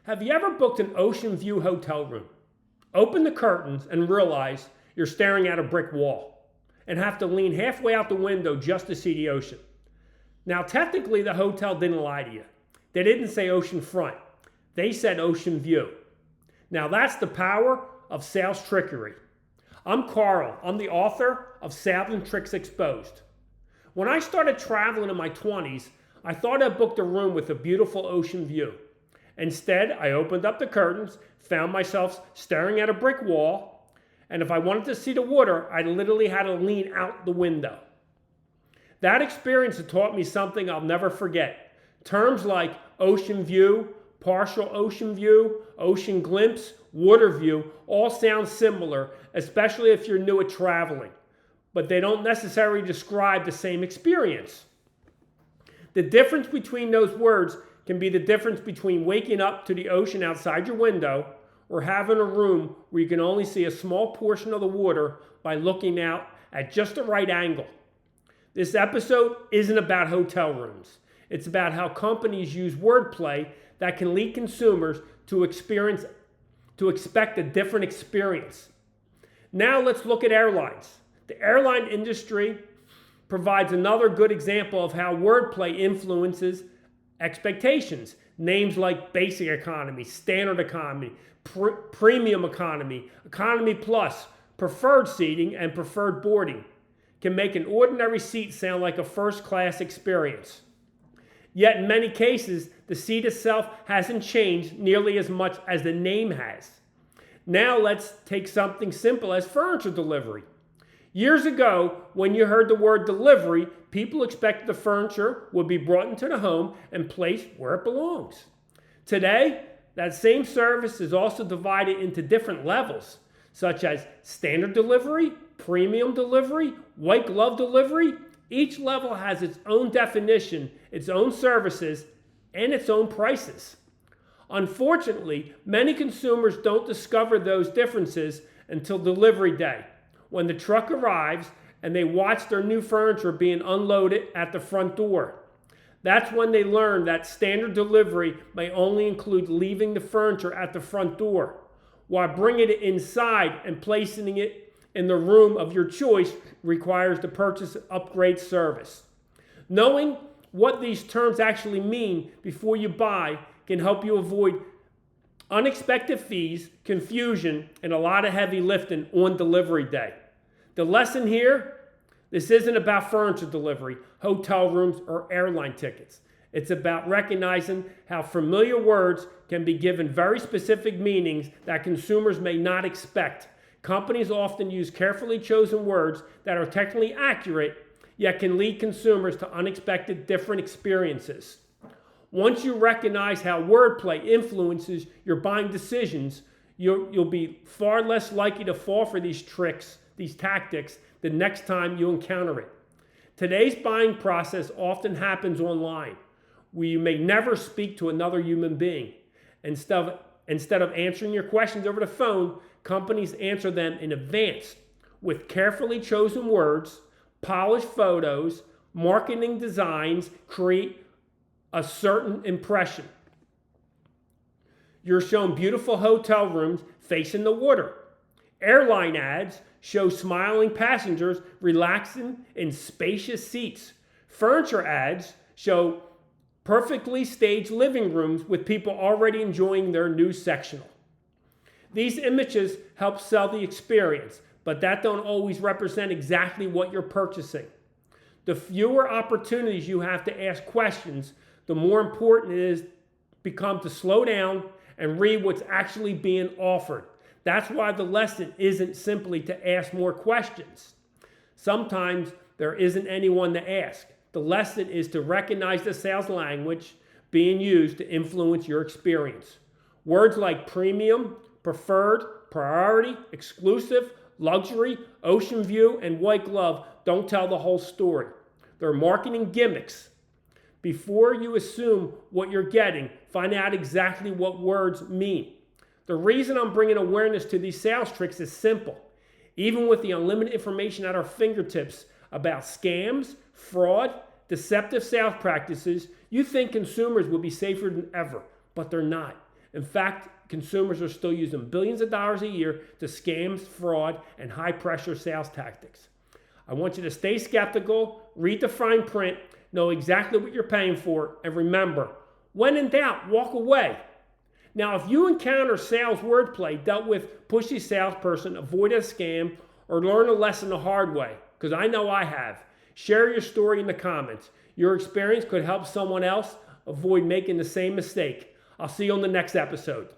Have you ever booked an ocean view hotel room, open the curtains and realize you're staring at a brick wall and have to lean halfway out the window just to see the ocean? Now, technically, the hotel didn't lie to you. They didn't say ocean front. They said ocean view. Now, that's the power of sales trickery. I'm Carl. I'm the author of Sales and Tricks Exposed. When I started traveling in my 20s, I thought I booked a room with a beautiful ocean view. Instead, I opened up the curtains, found myself staring at a brick wall, and if I wanted to see the water, I literally had to lean out the window. That experience had taught me something I'll never forget. Terms like ocean view, partial ocean view, ocean glimpse, water view all sound similar, especially if you're new at traveling, but they don't necessarily describe the same experience. The difference between those words can be the difference between waking up to the ocean outside your window or having a room where you can only see a small portion of the water by looking out at just the right angle. This episode isn't about hotel rooms. It's about how companies use wordplay that can lead consumers to expect a different experience. Now let's look at airlines. The airline industry provides another good example of how wordplay influences expectations. Names like basic economy, standard economy, premium economy, economy plus, preferred seating, and preferred boarding can make an ordinary seat sound like a first-class experience. Yet in many cases, the seat itself hasn't changed nearly as much as the name has. Now let's take something simple as furniture delivery. Years ago, when you heard the word delivery, people expected the furniture would be brought into the home and placed where it belongs. Today, that same service is also divided into different levels, such as standard delivery, premium delivery, white glove delivery. Each level has its own definition, its own services, and its own prices. Unfortunately, many consumers don't discover those differences until delivery day, when the truck arrives and they watch their new furniture being unloaded at the front door. That's when they learn that standard delivery may only include leaving the furniture at the front door, while bringing it inside and placing it in the room of your choice requires the purchase upgrade service. Knowing what these terms actually mean before you buy can help you avoid unexpected fees, confusion, and a lot of heavy lifting on delivery day. The lesson here, this isn't about furniture delivery, hotel rooms, or airline tickets. It's about recognizing how familiar words can be given very specific meanings that consumers may not expect. Companies often use carefully chosen words that are technically accurate, yet can lead consumers to unexpected different experiences. Once you recognize how wordplay influences your buying decisions, you'll be far less likely to fall for these tricks, these tactics, the next time you encounter it. Today's buying process often happens online, where you may never speak to another human being. Instead of answering your questions over the phone, companies answer them in advance with carefully chosen words, polished photos, marketing designs create a certain impression. You're shown beautiful hotel rooms facing the water. Airline ads show smiling passengers relaxing in spacious seats. Furniture ads show perfectly staged living rooms with people already enjoying their new sectional. These images help sell the experience, but that don't always represent exactly what you're purchasing. The fewer opportunities you have to ask questions, the more important it is become to slow down and read what's actually being offered. That's why the lesson isn't simply to ask more questions. Sometimes there isn't anyone to ask. The lesson is to recognize the sales language being used to influence your experience. Words like premium, preferred, priority, exclusive, luxury, ocean view, and white glove don't tell the whole story. They're marketing gimmicks. Before you assume what you're getting, find out exactly what words mean. The reason I'm bringing awareness to these sales tricks is simple. Even with the unlimited information at our fingertips about scams, fraud, deceptive sales practices, you think consumers will be safer than ever, but they're not. In fact, consumers are still using billions of dollars a year to scams, fraud, and high-pressure sales tactics. I want you to stay skeptical, read the fine print, know exactly what you're paying for, and remember, when in doubt, walk away. Now, if you encounter sales wordplay dealt with pushy salesperson, avoid a scam, or learn a lesson the hard way, because I know I have, share your story in the comments. Your experience could help someone else avoid making the same mistake. I'll see you on the next episode.